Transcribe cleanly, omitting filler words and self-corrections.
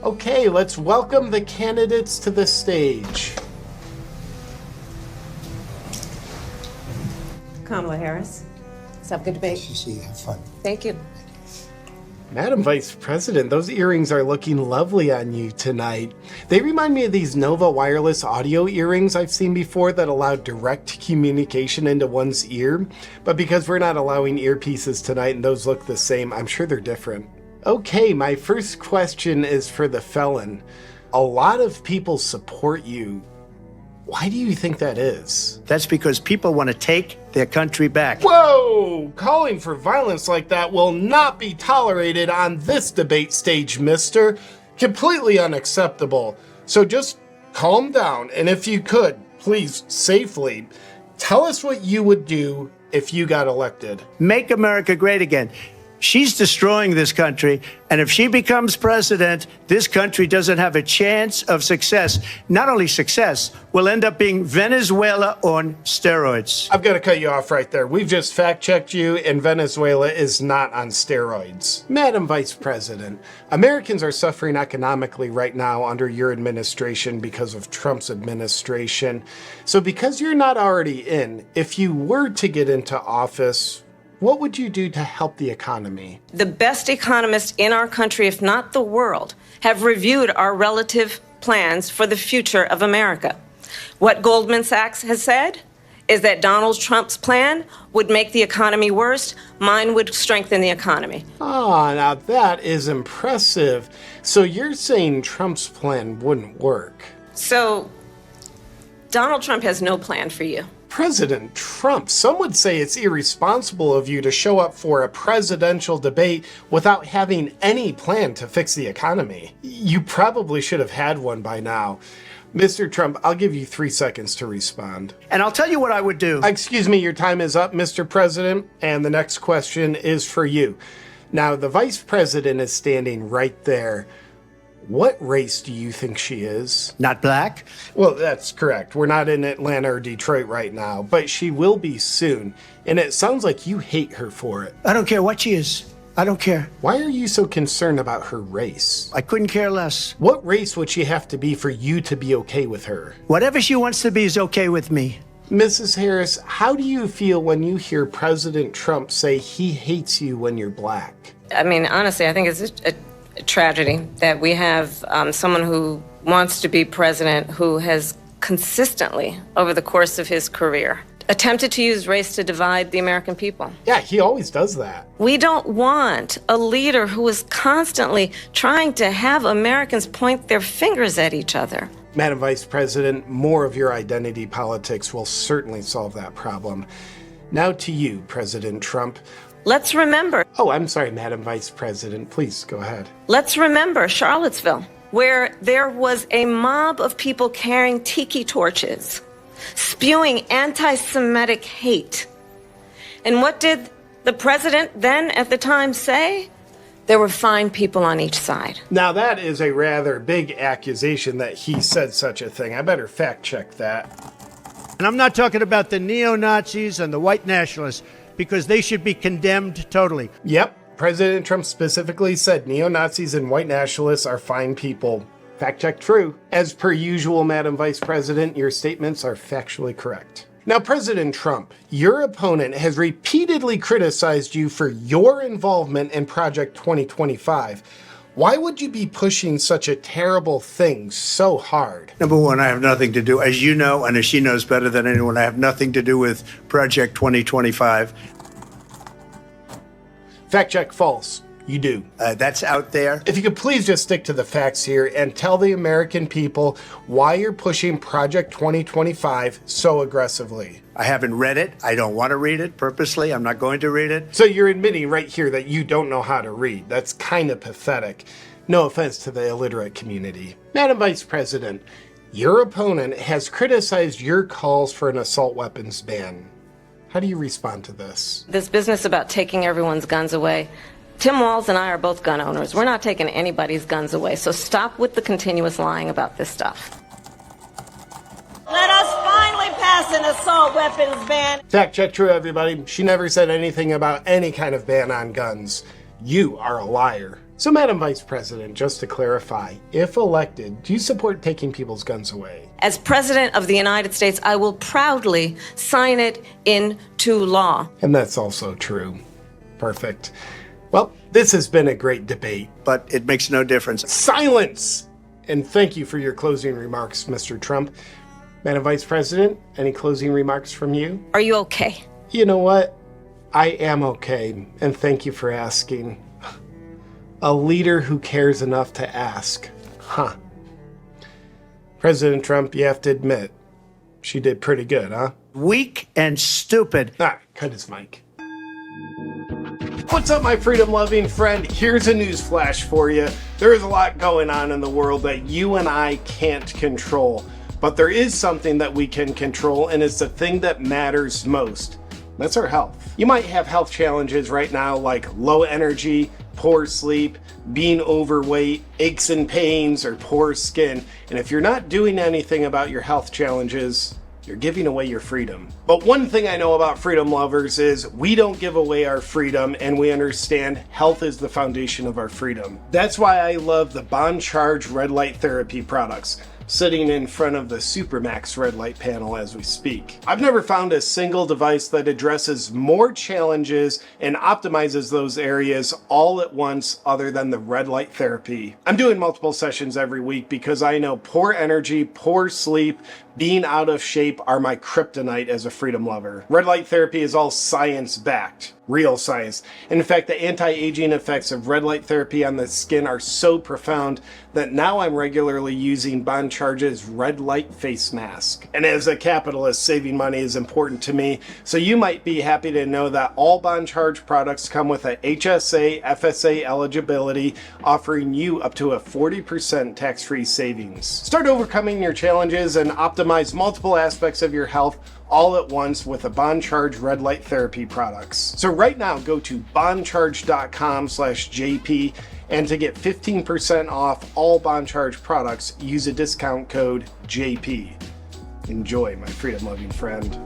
Okay, let's welcome the candidates to the stage. Kamala Harris. Let's have a good debate. See, have fun. Thank you. Madam Vice President, those earrings are looking lovely on you tonight. They remind me of these Nova wireless audio earrings I've seen before that allow direct communication into one's ear. But because we're not allowing earpieces tonight and those look the same, I'm sure they're different. Okay, my first question is for the felon. A lot of people support you. Why do you think that is? That's because people want to take their country back. Whoa! Calling for violence like that will not be tolerated on this debate stage, mister. Completely unacceptable. So just calm down, and if you could, please, safely, tell us what you would do if you got elected. Make America great again. She's destroying this country, and if she becomes president, this country doesn't have a chance of success. Not only success, we'll end up being Venezuela on steroids. I've got to cut you off right there. We've just fact-checked you, and Venezuela is not on steroids. Madam Vice President, Americans are suffering economically right now under your administration because of Trump's administration. So because you're not already in, if you were to get into office, what would you do to help the economy? The best economists in our country, if not the world, have reviewed our relative plans for the future of America. What Goldman Sachs has said is that Donald Trump's plan would make the economy worse. Mine would strengthen the economy. Ah, now that is impressive. So you're saying Trump's plan wouldn't work? So Donald Trump has no plan for you. President Trump, some would say it's irresponsible of you to show up for a presidential debate without having any plan to fix the economy. You probably should have had one by now. Mr. Trump, I'll give you 3 seconds to respond. And I'll tell you what I would do. Excuse me, your time is up, Mr. President, and the next question is for you. Now, the Vice President is standing right there. What race do you think she is? Not black? Well, that's correct. We're not in Atlanta or Detroit right now, but she will be soon. And it sounds like you hate her for it. I don't care what she is. I don't care. Why are you so concerned about her race? I couldn't care less. What race would she have to be for you to be okay with her? Whatever she wants to be is okay with me. Mrs. Harris, how do you feel when you hear President Trump say he hates you when you're black? I mean, honestly, I think it's a tragedy that we have someone who wants to be president who has consistently, over the course of his career, attempted to use race to divide the American people. Yeah, he always does that. We don't want a leader who is constantly trying to have Americans point their fingers at each other. Madam Vice President, more of your identity politics will certainly solve that problem. Now to you, President Trump. Let's remember. Oh, I'm sorry, Madam Vice President. Please go ahead. Let's remember Charlottesville, where there was a mob of people carrying tiki torches, spewing anti-Semitic hate. And what did the president then at the time say? There were fine people on each side. Now that is a rather big accusation that he said such a thing. I better fact check that. And I'm not talking about the neo-Nazis and the white nationalists, because they should be condemned totally. Yep, President Trump specifically said neo-Nazis and white nationalists are fine people. Fact check true. As per usual, Madam Vice President, your statements are factually correct. Now, President Trump, your opponent has repeatedly criticized you for your involvement in Project 2025. Why would you be pushing such a terrible thing so hard? Number one, I have nothing to do, as you know, and as she knows better than anyone, I have nothing to do with Project 2025. Fact check false. You do. That's out there. If you could please just stick to the facts here and tell the American people why you're pushing Project 2025 so aggressively. I haven't read it. I don't want to read it purposely. I'm not going to read it. So you're admitting right here that you don't know how to read. That's kind of pathetic. No offense to the illiterate community. Madam Vice President, your opponent has criticized your calls for an assault weapons ban. How do you respond to this? This business about taking everyone's guns away. Tim Walz and I are both gun owners. We're not taking anybody's guns away, so stop with the continuous lying about this stuff. Let us finally pass an assault weapons ban. Fact check true, everybody. She never said anything about any kind of ban on guns. You are a liar. So, Madam Vice President, just to clarify, if elected, do you support taking people's guns away? As President of the United States, I will proudly sign it into law. And that's also true. Perfect. Well, this has been a great debate. But it makes no difference. Silence! And thank you for your closing remarks, Mr. Trump. Madam Vice President, any closing remarks from you? Are you okay? You know what? I am okay, and thank you for asking. A leader who cares enough to ask. Huh. President Trump, you have to admit, she did pretty good, huh? Weak and stupid. Ah, cut his mic. What's up, my freedom-loving friend? Here's a news flash for you. There is a lot going on in the world that you and I can't control. But there is something that we can control, and it's the thing that matters most. That's our health. You might have health challenges right now like low energy, poor sleep, being overweight, aches and pains, or poor skin. And if you're not doing anything about your health challenges, you're giving away your freedom. But one thing I know about freedom lovers is we don't give away our freedom, and we understand health is the foundation of our freedom. That's why I love the Bond Charge red light therapy products, sitting in front of the Supermax red light panel as we speak. I've never found a single device that addresses more challenges and optimizes those areas all at once other than the red light therapy. I'm doing multiple sessions every week because I know poor energy, poor sleep, being out of shape are my kryptonite as a freedom lover. Red light therapy is all science-backed, real science. In fact, the anti-aging effects of red light therapy on the skin are so profound that now I'm regularly using Bond Charge's red light face mask. And as a capitalist, saving money is important to me, so you might be happy to know that all Bond Charge products come with a HSA, FSA eligibility, offering you up to a 40% tax-free savings. Start overcoming your challenges and optimize multiple aspects of your health all at once with the Bond Charge red light therapy products. So right now, go to bondcharge.com/JP, and to get 15% off all Bond Charge products, use a discount code JP. Enjoy, my freedom-loving friend.